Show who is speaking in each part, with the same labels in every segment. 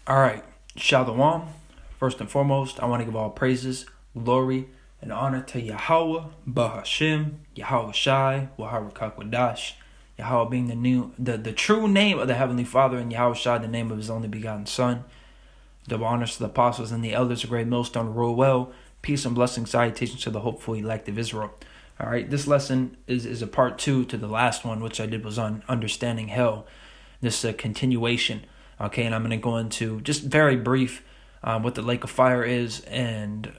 Speaker 1: All right, Shalom. First and foremost, I want to give all praises, glory, and honor to Yahweh, Bahashim, Yahweh Shai, Yahweh Kakwadash, Yahweh being the true name of the Heavenly Father, and Yahweh Shai, the name of His only begotten Son. Double honors to the apostles and the elders of Great Millstone. Rule well. Peace and blessing, salutations to the hopeful elect of Israel. All right, this lesson is a part 2 to the last one, which I did was on understanding hell. This is a continuation. Okay, and I'm going to go into just very brief what the lake of fire is, and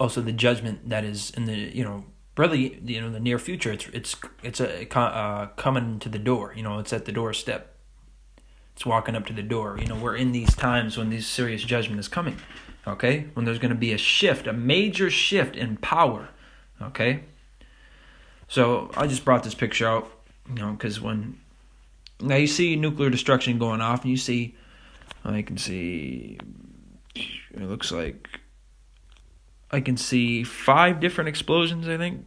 Speaker 1: also the judgment that is in the really the near future. It's coming to the door. It's at the doorstep. It's walking up to the door. We're in these times when this serious judgment is coming. Okay, when there's going to be a major shift in power. Okay, so I just brought this picture out, because now you see nuclear destruction going off, and I can see, it looks like I can see 5 different explosions, I think.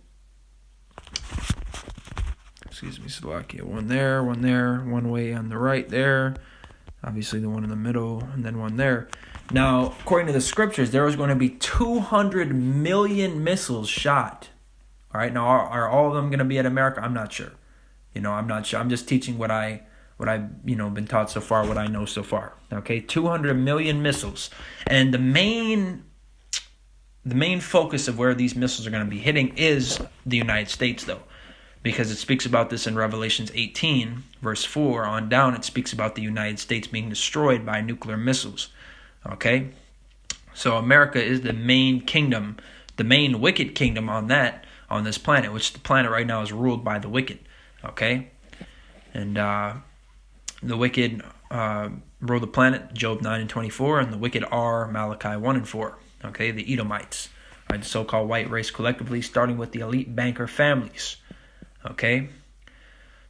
Speaker 1: Excuse me, Slovakia. One there, one way on the right there. Obviously the one in the middle, and then one there. Now, according to the scriptures, there was going to be 200 million missiles shot. All right, now are all of them going to be at America? I'm not sure. I'm not sure. I'm just teaching what I've been taught so far, what I know so far. Okay, 200 million missiles, and the main focus of where these missiles are going to be hitting is the United States, though, because it speaks about this in Revelations 18, verse 4 on down. It speaks about the United States being destroyed by nuclear missiles. Okay, so America is the main kingdom, the main wicked kingdom on this planet, which the planet right now is ruled by the wicked. Okay, and the wicked rule the planet, Job 9 and 24, and the wicked are Malachi 1 and 4. Okay, the Edomites, right, the so-called white race collectively, starting with the elite banker families. Okay,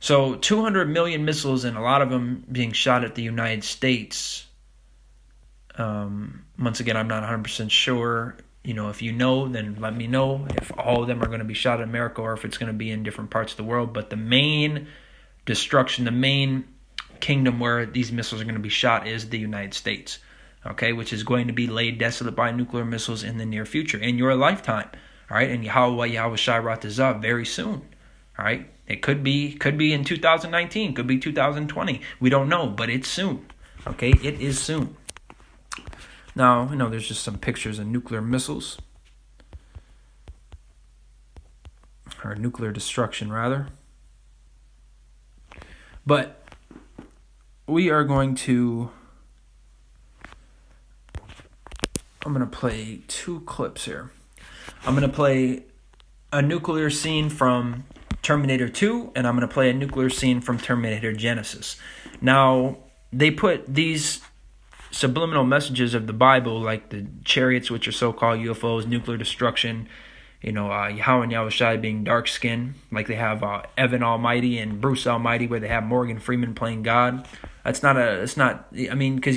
Speaker 1: so 200 million missiles, and a lot of them being shot at the United States. Once again, I'm not 100% sure. If you know, then let me know if all of them are going to be shot at America or if it's going to be in different parts of the world. But the main destruction, the main kingdom where these missiles are going to be shot is the United States. Okay, which is going to be laid desolate by nuclear missiles in the near future, in your lifetime. All right, and Yahweh Shai brought this up very soon. All right, it could be in 2019, could be 2020. We don't know, but it's soon. Okay, it is soon. Now, there's just some pictures of nuclear missiles, or nuclear destruction, rather. But we are going to, I'm going to play 2 clips here. I'm going to play a nuclear scene from Terminator 2, and I'm going to play a nuclear scene from Terminator Genesis. Now, they put these subliminal messages of the Bible, like the chariots, which are so-called UFOs, nuclear destruction, Yahweh and Yahweh Shai being dark-skinned, like they have Evan Almighty and Bruce Almighty, where they have Morgan Freeman playing God. Because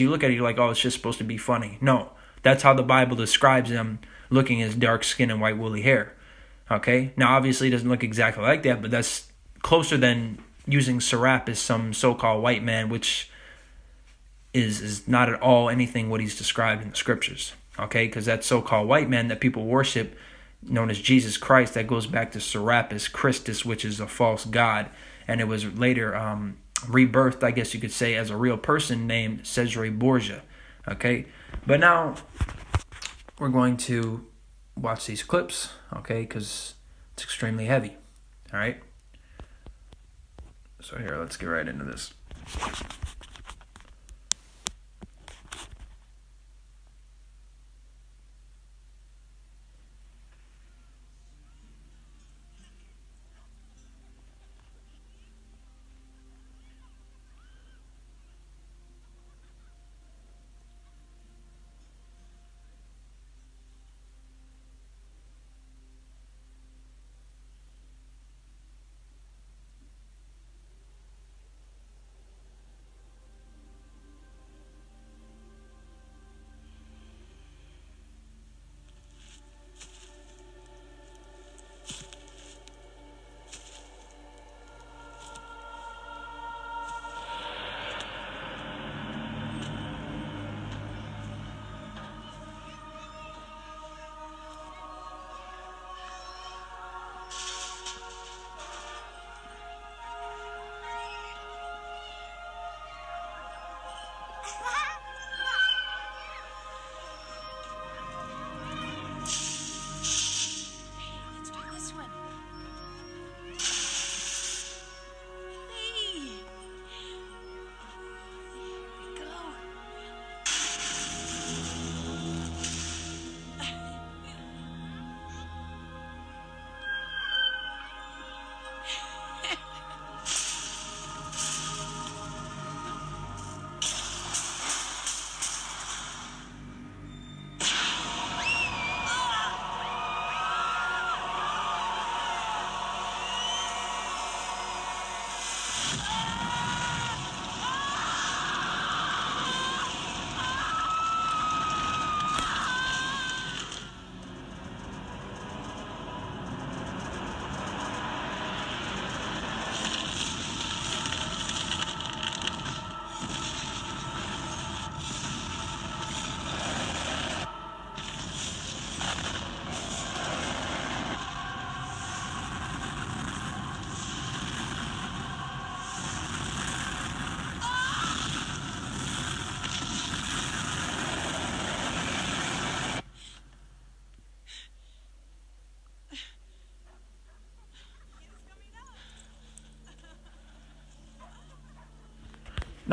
Speaker 1: you look at it, you're like, oh, it's just supposed to be funny. No, that's how the Bible describes them, looking as dark skin and white woolly hair. Okay, now obviously it doesn't look exactly like that, but that's closer than using Serapis, some so-called white man, which is not at all anything what he's described in the scriptures. Okay, because that so-called white man that people worship, known as Jesus Christ, that goes back to Serapis Christus, which is a false god, and it was later rebirthed, I guess you could say, as a real person named Cesare Borgia. Okay, but now we're going to watch these clips, okay, because it's extremely heavy. All right, so here, let's get right into this.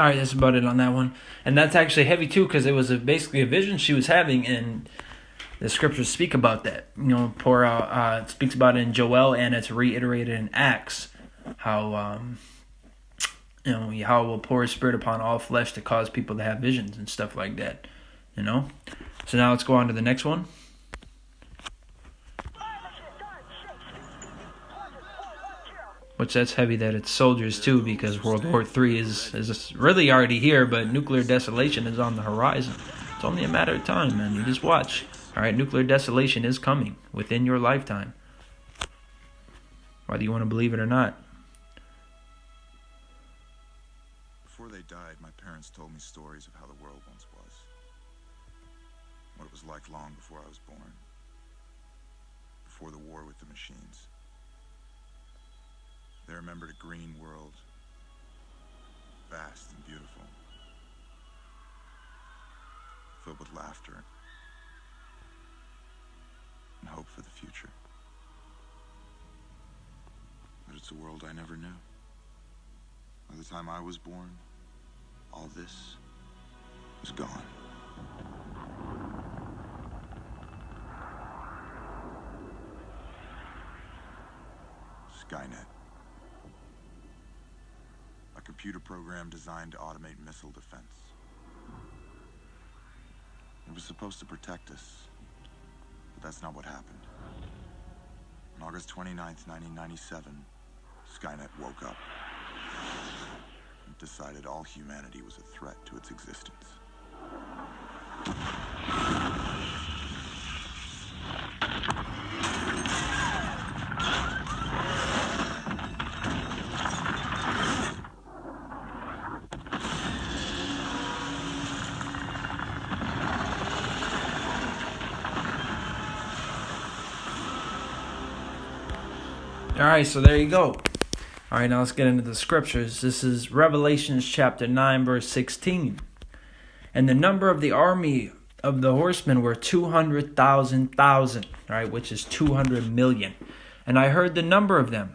Speaker 1: All right, that's about it on that one. And that's actually heavy too, because it was basically a vision she was having, and the scriptures speak about that. Pour out. It speaks about it in Joel, and it's reiterated in Acts how Yahweh will pour His Spirit upon all flesh to cause people to have visions and stuff like that. So now let's go on to the next one. Which that's heavy that it's soldiers too, because World War III is really already here, but nuclear desolation is on the horizon. It's only a matter of time, man. You just watch. All right, nuclear desolation is coming within your lifetime, whether you want to believe it or not.
Speaker 2: Before they died, my parents told me stories of how the world once was. What it was like long before I was born. Before the war with the machines. They remembered a green world, vast and beautiful, filled with laughter and hope for the future. But it's a world I never knew. By the time I was born, all this was gone. Skynet. A computer program designed to automate missile defense. It was supposed to protect us, but that's not what happened. On August 29th, 1997, Skynet woke up and decided all humanity was a threat to its existence.
Speaker 1: All right, so there you go. All right, now let's get into the scriptures. This is Revelations chapter 9, verse 16. And the number of the army of the horsemen were 200,000, right, which is 200 million. And I heard the number of them.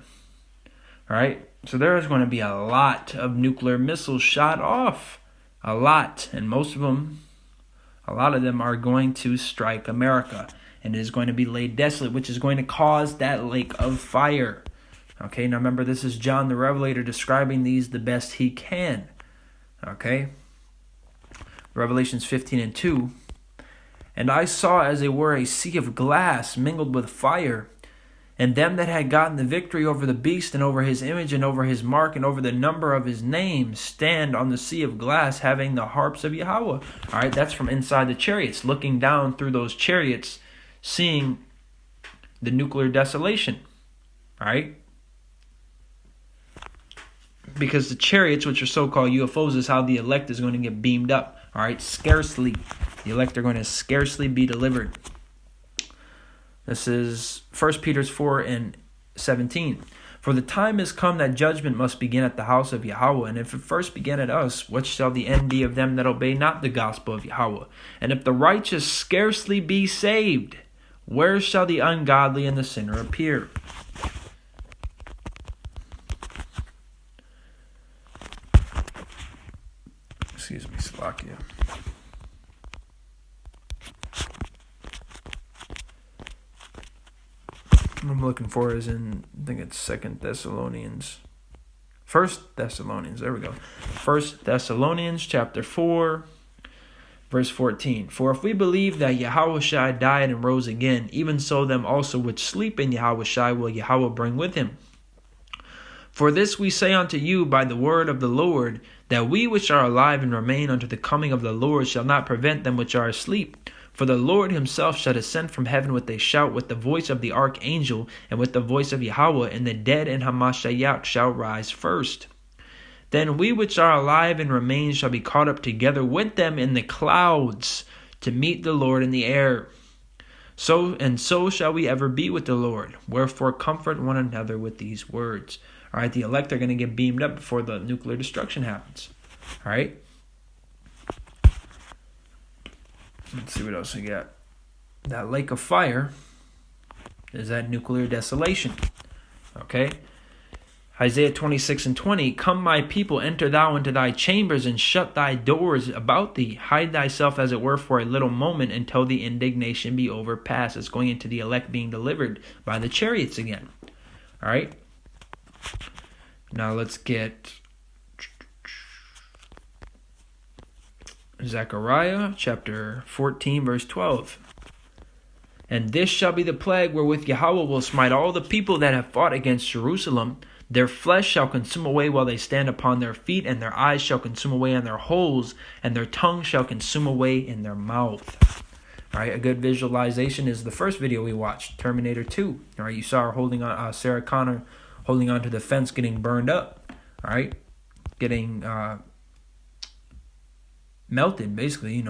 Speaker 1: All right, so there is going to be a lot of nuclear missiles shot off. A lot. And most of them, a lot of them are going to strike America. And it is going to be laid desolate, which is going to cause that lake of fire. Okay, now remember, this is John the Revelator describing these the best he can. Okay, Revelations 15 and 2. And I saw as it were a sea of glass mingled with fire, and them that had gotten the victory over the beast and over his image and over his mark and over the number of his name stand on the sea of glass, having the harps of Yahweh. All right, that's from inside the chariots, looking down through those chariots, seeing the nuclear desolation. All right, because the chariots, which are so-called UFOs, is how the elect is going to get beamed up. All right, scarcely. The elect are going to scarcely be delivered. This is 1 Peter 4 and 17. For the time is come that judgment must begin at the house of Yahweh. And if it first began at us, what shall the end be of them that obey not the gospel of Yahweh? And if the righteous scarcely be saved, where shall the ungodly and the sinner appear? Excuse me, Slovakia. What I'm looking for is in, I think it's 2 Thessalonians. 1 Thessalonians, there we go. 1 Thessalonians chapter 4, verse 14. For if we believe that Yahushua died and rose again, even so them also which sleep in Yahushua will Yahweh bring with him. For this we say unto you by the word of the Lord, that we which are alive and remain unto the coming of the Lord shall not prevent them which are asleep. For the Lord himself shall descend from heaven with a shout, with the voice of the archangel, and with the voice of Yahweh, and the dead in Hamashiach shall rise first. Then we which are alive and remain shall be caught up together with them in the clouds, to meet the Lord in the air. So shall we ever be with the Lord. Wherefore comfort one another with these words. All right, the elect are going to get beamed up before the nuclear destruction happens. All right. Let's see what else we got. That lake of fire is that nuclear desolation. Okay. Isaiah 26:20, come my people, enter thou into thy chambers, and shut thy doors about thee. Hide thyself as it were for a little moment, until the indignation be overpassed. It's going into the elect being delivered by the chariots again. All right. Now let's get Zechariah chapter 14 verse 12. And this shall be the plague wherewith Yahweh will smite all the people that have fought against Jerusalem. Their flesh shall consume away while they stand upon their feet, and their eyes shall consume away in their holes, and their tongue shall consume away in their mouth. All right, a good visualization is the first video we watched, Terminator 2. All right, you saw her holding on, Sarah Connor holding onto the fence, getting burned up. All right, getting melted, basically,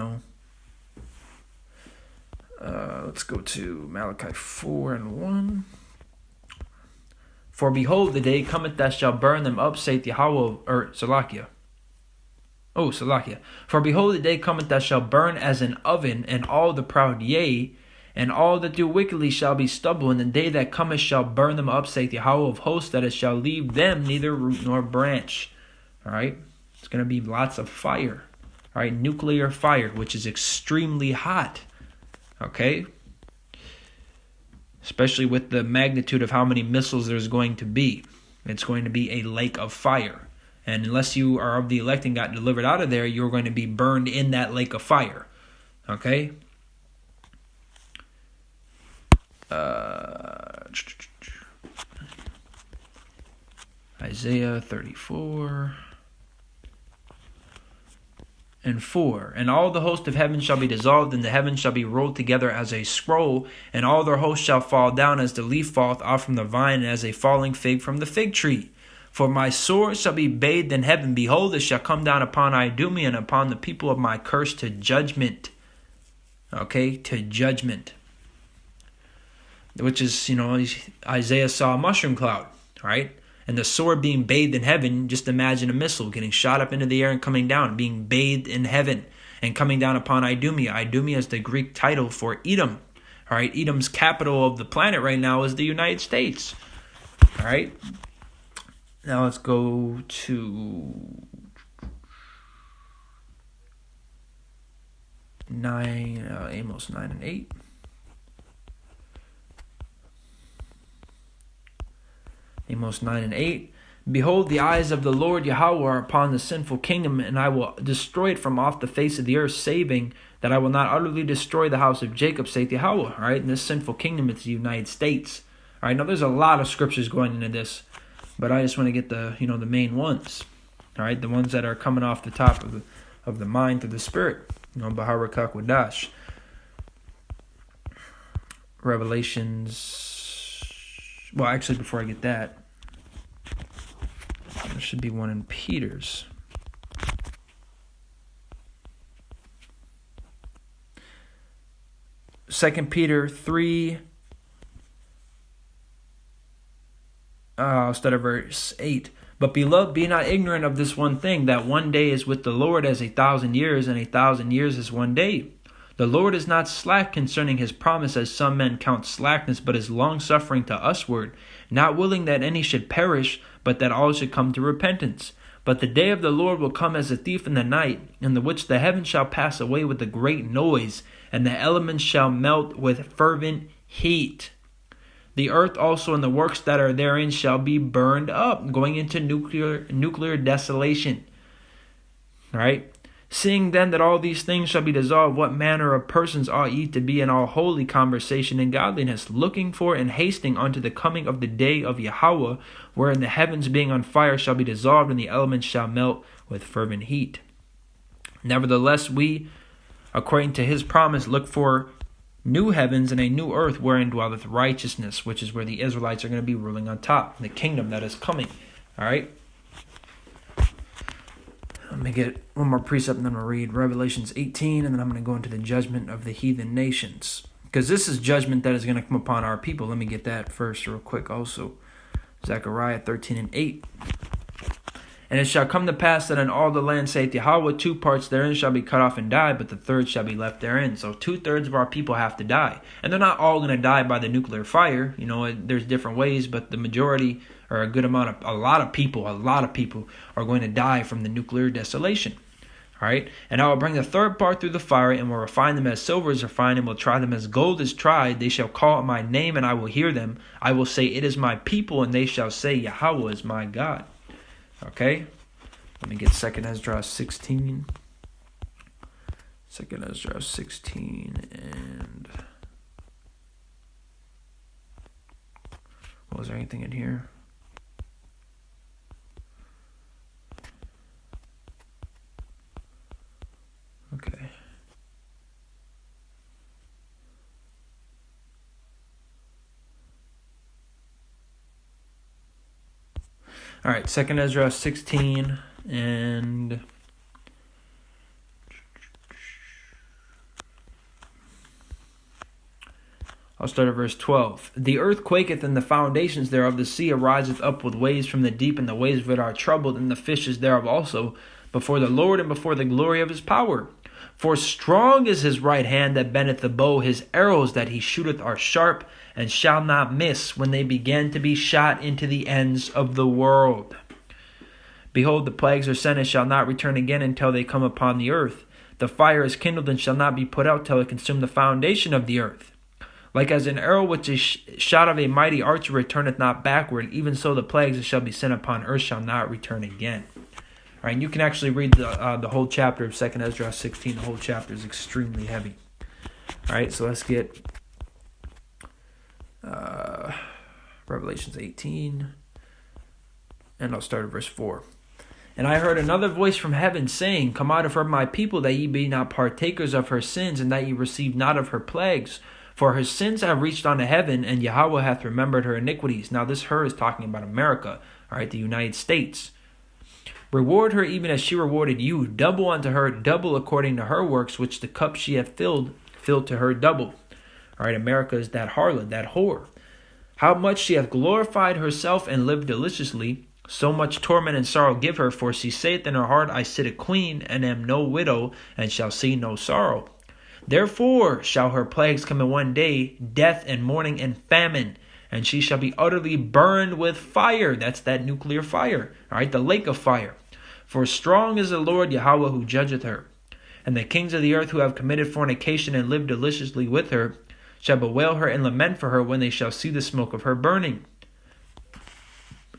Speaker 1: Let's go to Malachi 4:1. For behold, the day cometh that shall burn them up, saith Yahweh, Salakia. For behold, the day cometh that shall burn as an oven, and all the proud, yea, and all that do wickedly shall be stubble. And the day that cometh shall burn them up, saith Yahweh of hosts, that it shall leave them neither root nor branch. All right, it's going to be lots of fire. All right, nuclear fire, which is extremely hot. Okay, especially with the magnitude of how many missiles there's going to be. It's going to be a lake of fire. And unless you are of the elect and got delivered out of there, you're going to be burned in that lake of fire. Okay? Isaiah 34 and 4. And all the host of heaven shall be dissolved, and the heavens shall be rolled together as a scroll, and all their hosts shall fall down as the leaf falleth off from the vine, and as a falling fig from the fig tree. For my sword shall be bathed in heaven. Behold, it shall come down upon Idumea and upon the people of my curse to judgment. Okay, to judgment. Which is, Isaiah saw a mushroom cloud, right? And the sword being bathed in heaven, just imagine a missile getting shot up into the air and coming down, being bathed in heaven and coming down upon Idumea. Idumea is the Greek title for Edom. All right, Edom's capital of the planet right now is the United States. All right. Now let's go to Amos 9 and 8. Amos 9 and 8. Behold, the eyes of the Lord Yahweh are upon the sinful kingdom, and I will destroy it from off the face of the earth, saving that I will not utterly destroy the house of Jacob, saith Yahweh. All right, and this sinful kingdom is the United States. All right, now there's a lot of scriptures going into this, but I just want to get the the main ones. All right, the ones that are coming off the top of the mind through the spirit. Baharakak Wadash. Revelations. Well, actually, before I get that, there should be one in Peter's. Second Peter 3, instead of verse 8. But beloved, be not ignorant of this one thing, that one day is with the Lord as 1,000 years, and 1,000 years is one day. The Lord is not slack concerning his promise, as some men count slackness, but is longsuffering to usward, not willing that any should perish, but that all should come to repentance. But the day of the Lord will come as a thief in the night, in the which the heavens shall pass away with a great noise, and the elements shall melt with fervent heat. The earth also and the works that are therein shall be burned up, going into nuclear desolation. All right? Seeing then that all these things shall be dissolved, what manner of persons ought ye to be in all holy conversation and godliness, looking for and hasting unto the coming of the day of Yahweh, wherein the heavens being on fire shall be dissolved, and the elements shall melt with fervent heat. Nevertheless, we, according to his promise, look for new heavens and a new earth wherein dwelleth righteousness, which is where the Israelites are going to be ruling on top, the kingdom that is coming. All right? Let me get one more precept and then we'll read Revelations 18, and then I'm going to go into the judgment of the heathen nations. Because this is judgment that is going to come upon our people. Let me get that first real quick also. Zechariah 13 and 8. And it shall come to pass that in all the land, saith Yahweh, 2 parts therein shall be cut off and die, but the third shall be left therein. So 2/3 of our people have to die. And they're not all going to die by the nuclear fire. There's different ways, but the majority, or a lot of people are going to die from the nuclear desolation. All right, and I will bring the third part through the fire, and will refine them as silver is refined, and will try them as gold is tried. They shall call on my name, and I will hear them. I will say, it is my people, and they shall say, Yahweh is my God. Okay, let me get 2nd Ezra 16. 2nd Ezra 16, and was there anything in here? Okay. All right, 2nd Ezra 16, and I'll start at verse 12. The earth quaketh, and the foundations thereof, the sea ariseth up with waves from the deep, and the waves of it are troubled, and the fishes thereof also, before the Lord and before the glory of his power. For strong is his right hand that bendeth the bow, his arrows that he shooteth are sharp, and shall not miss when they begin to be shot into the ends of the world. Behold, the plagues are sent and shall not return again until they come upon the earth. The fire is kindled and shall not be put out till it consume the foundation of the earth. Like as an arrow which is shot of a mighty archer returneth not backward, even so the plagues that shall be sent upon earth shall not return again. All right, and you can actually read the whole chapter of 2nd Ezra 16. The whole chapter is extremely heavy. All right, so let's get Revelations 18, and I'll start at verse 4. And I heard another voice from heaven saying, Come out of her, my people, that ye be not partakers of her sins, and that ye receive not of her plagues. For her sins have reached unto heaven, and Yahweh hath remembered her iniquities. Now this her is talking about America, all right, the United States. Reward her even as she rewarded you. Double unto her, double according to her works, which the cup she hath filled to her double. All right, America is that harlot, that whore. How much she hath glorified herself and lived deliciously, so much torment and sorrow give her. For she saith in her heart, I sit a queen, and am no widow, and shall see no sorrow. Therefore shall her plagues come in one day, death and mourning and famine, and she shall be utterly burned with fire. That's that nuclear fire, all right, the lake of fire. For strong is the Lord Yahweh who judgeth her. And the kings of the earth who have committed fornication and lived deliciously with her shall bewail her and lament for her when they shall see the smoke of her burning.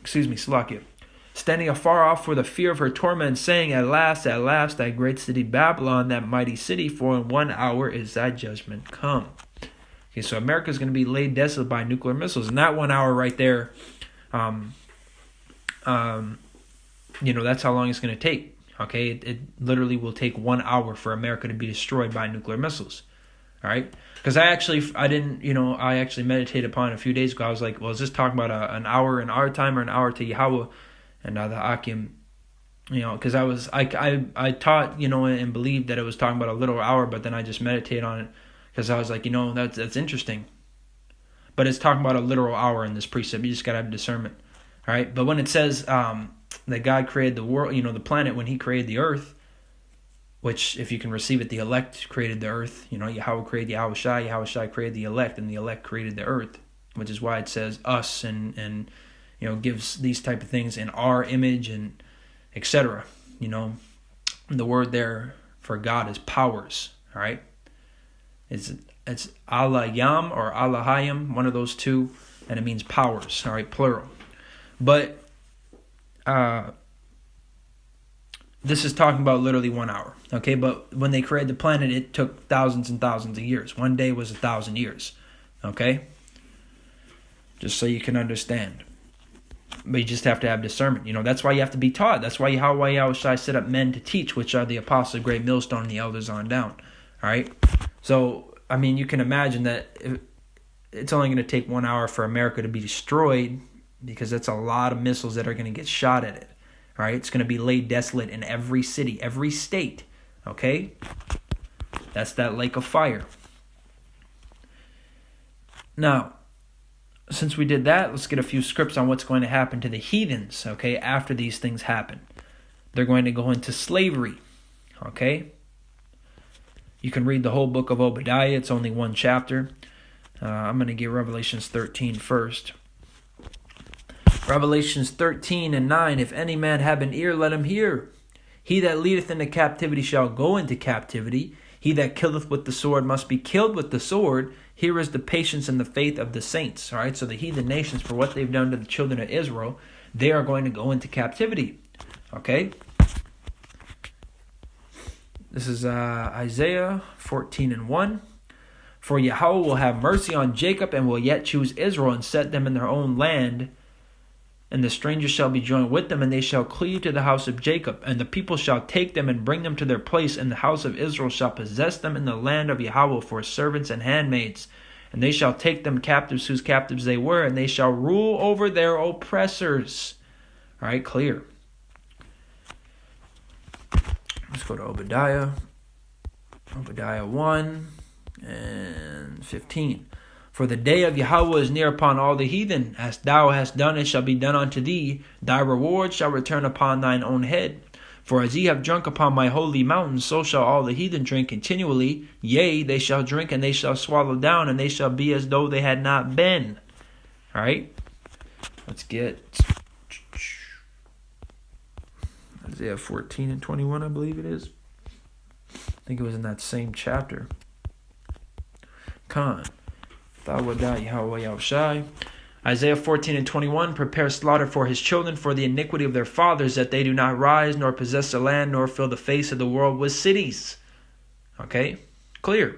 Speaker 1: Slakia. Standing afar off for the fear of her torment, saying, At last, thy great city Babylon, that mighty city, for in 1 hour is thy judgment come. Okay, so America is going to be laid desolate by nuclear missiles. And that 1 hour right there, that's how long it's going to take. Okay, it literally will take 1 hour for America to be destroyed by nuclear missiles. All right, because I actually meditated upon it a few days ago. I was like, well, is this talking about an hour in our time or an hour to Yahweh? And the Akim, because I taught, and believed that it was talking about a literal hour, but then I just meditated on it because I was like, that's interesting. But it's talking about a literal hour in this precept. You just got to have discernment. All right. But when it says that God created the world, the planet, when he created the earth, which if you can receive it, the elect created the earth. Yahweh created Yahweh Shai created the elect, and the elect created the earth, which is why it says us and gives these type of things in our image and etc. The word there for God is powers. All right, it's Allah Yam or Allah Hayam, one of those two, and it means powers. All right, plural. But this is talking about literally 1 hour. Okay, but when they created the planet, it took thousands and thousands of years. 1 day was 1,000 years. Okay, just so you can understand. But you just have to have discernment. That's why you have to be taught. That's why Yahweh Shai set up men to teach, which are the apostles, great millstone, and the elders on down. All right. So, you can imagine that it's only going to take 1 hour for America to be destroyed, because that's a lot of missiles that are going to get shot at it. All right. It's going to be laid desolate in every city, every state. Okay. That's that lake of fire. Now, since we did that, let's get a few scripts on what's going to happen to the heathens, okay, after these things happen. they're going to go into slavery. Okay? You can read the whole book of Obadiah. It's only one chapter. I'm going to get Revelations 13 first. Revelations 13:9. If any man have an ear, let him hear. He that leadeth into captivity shall go into captivity. He that killeth with the sword must be killed with the sword. Here is the patience and the faith of the saints. All right, so the heathen nations, for what they've done to the children of Israel, they are going to go into captivity. Okay? This is Isaiah 14:1. For Yahweh will have mercy on Jacob and will yet choose Israel and set them in their own land. And the strangers shall be joined with them, and they shall cleave to the house of Jacob. And the people shall take them and bring them to their place, and the house of Israel shall possess them in the land of Yahweh for servants and handmaids. And they shall take them captives whose captives they were, and they shall rule over their oppressors. All right, clear. Let's go to Obadiah. Obadiah 1:15. For the day of Yahweh is near upon all the heathen. As thou hast done, it shall be done unto thee. Thy reward shall return upon thine own head. For as ye have drunk upon my holy mountain, so shall all the heathen drink continually. Yea, they shall drink, and they shall swallow down, and they shall be as though they had not been. All right? Let's get Isaiah 14:21, I believe it is. I think it was in that same chapter. Con. Isaiah 14:21. Prepare slaughter for his children for the iniquity of their fathers, that they do not rise, nor possess the land, nor fill the face of the world with cities. Okay? Clear.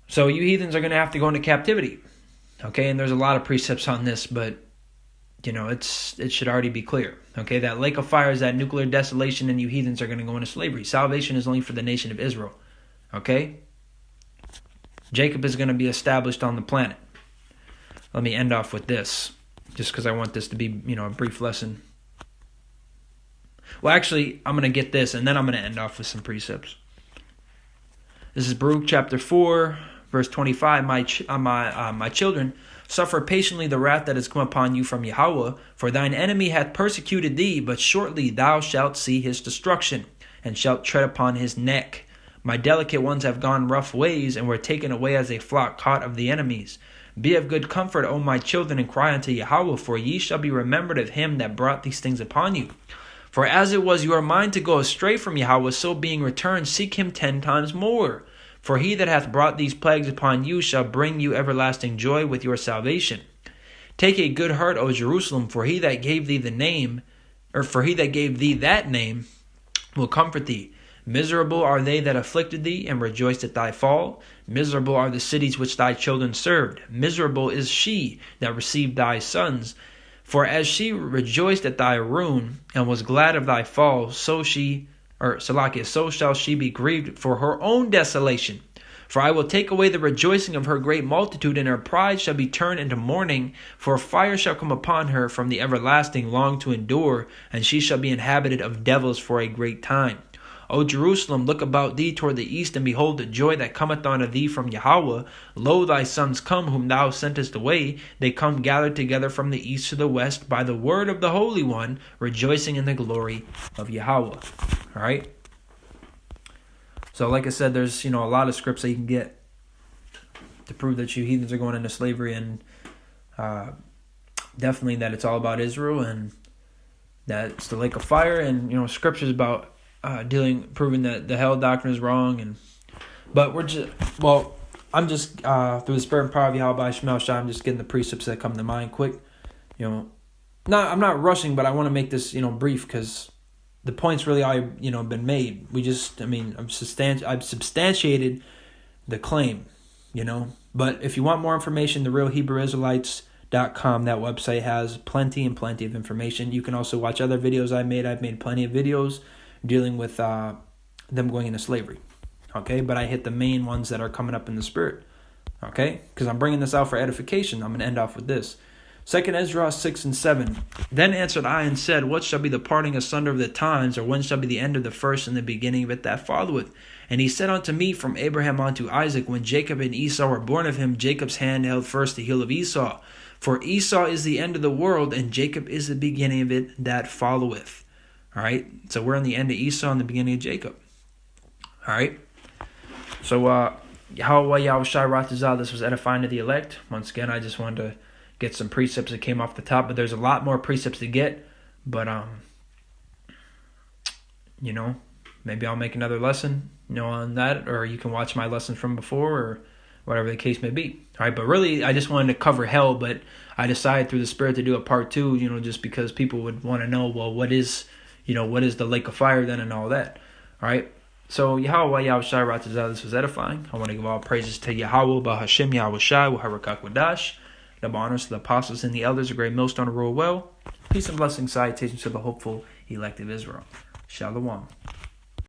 Speaker 1: So you heathens are going to have to go into captivity. Okay? And there's a lot of precepts on this, but it should already be clear. Okay? That lake of fire is that nuclear desolation, and you heathens are going to go into slavery. Salvation is only for the nation of Israel. Okay? Jacob is going to be established on the planet. Let me end off with this, just because I want this to be, a brief lesson. Well, actually, I'm going to get this, and then I'm going to end off with some precepts. This is Baruch chapter 4, verse 25. My children, suffer patiently the wrath that has come upon you from Yahweh, for thine enemy hath persecuted thee, but shortly thou shalt see his destruction, and shalt tread upon his neck. My delicate ones have gone rough ways, and were taken away as a flock caught of the enemies. Be of good comfort, O my children, and cry unto Yahweh, for ye shall be remembered of him that brought these things upon you. For as it was your mind to go astray from Yahweh, so being returned, seek him 10 times more. For he that hath brought these plagues upon you shall bring you everlasting joy with your salvation. Take a good heart, O Jerusalem, for he that gave thee that name will comfort thee. Miserable are they that afflicted thee, and rejoiced at thy fall. Miserable are the cities which thy children served. Miserable is she that received thy sons. For as she rejoiced at thy ruin, and was glad of thy fall, so shall she be grieved for her own desolation. For I will take away the rejoicing of her great multitude, and her pride shall be turned into mourning. For fire shall come upon her from the everlasting, long to endure, and she shall be inhabited of devils for a great time. O Jerusalem, look about thee toward the east, and behold the joy that cometh unto thee from Yahweh. Lo, thy sons come, whom thou sentest away. They come gathered together from the east to the west, by the word of the Holy One, rejoicing in the glory of Yahweh. All right? So like I said, there's a lot of scripts that you can get to prove that you heathens are going into slavery, and definitely that it's all about Israel, and that it's the lake of fire, and scriptures about proving that the hell doctrine is wrong, I'm just through the spirit and power of Yahweh Shemel Shai, I'm just getting the precepts that come to mind quick. I'm not rushing, but I want to make this brief, because the points really are been made. I've substantiated the claim, But if you want more information, therealhebrewisraelites.com, that website has plenty of information. You can also watch other videos I've made plenty of videos dealing with them going into slavery. Okay, but I hit the main ones that are coming up in the spirit. Okay, because I'm bringing this out for edification. I'm going to end off with this. 2 Ezra 6:7. Then answered I and said, what shall be the parting asunder of the times, or when shall be the end of the first and the beginning of it that followeth? And he said unto me, from Abraham unto Isaac, when Jacob and Esau were born of him, Jacob's hand held first the heel of Esau. For Esau is the end of the world, and Jacob is the beginning of it that followeth. All right, so we're on the end of Esau and the beginning of Jacob. All right, so Yahweh Yahushai Ratazah, this was edifying to the elect. Once again, I just wanted to get some precepts that came off the top, but there's a lot more precepts to get. But maybe I'll make another lesson, on that, or you can watch my lesson from before, or whatever the case may be. All right, but really, I just wanted to cover hell, but I decided through the Spirit to do a part 2, just because people would want to know, well, what is the lake of fire then, and all that. All right, so Yahweh Yahushai Ratazah, this was edifying. I want to give all praises to Yahweh, Bahashem Yahushai, Waharakak Wadash, double honors to the apostles and the elders, a great millstone to rule well. Peace and blessings, salutations to the hopeful elect of Israel. Shalom.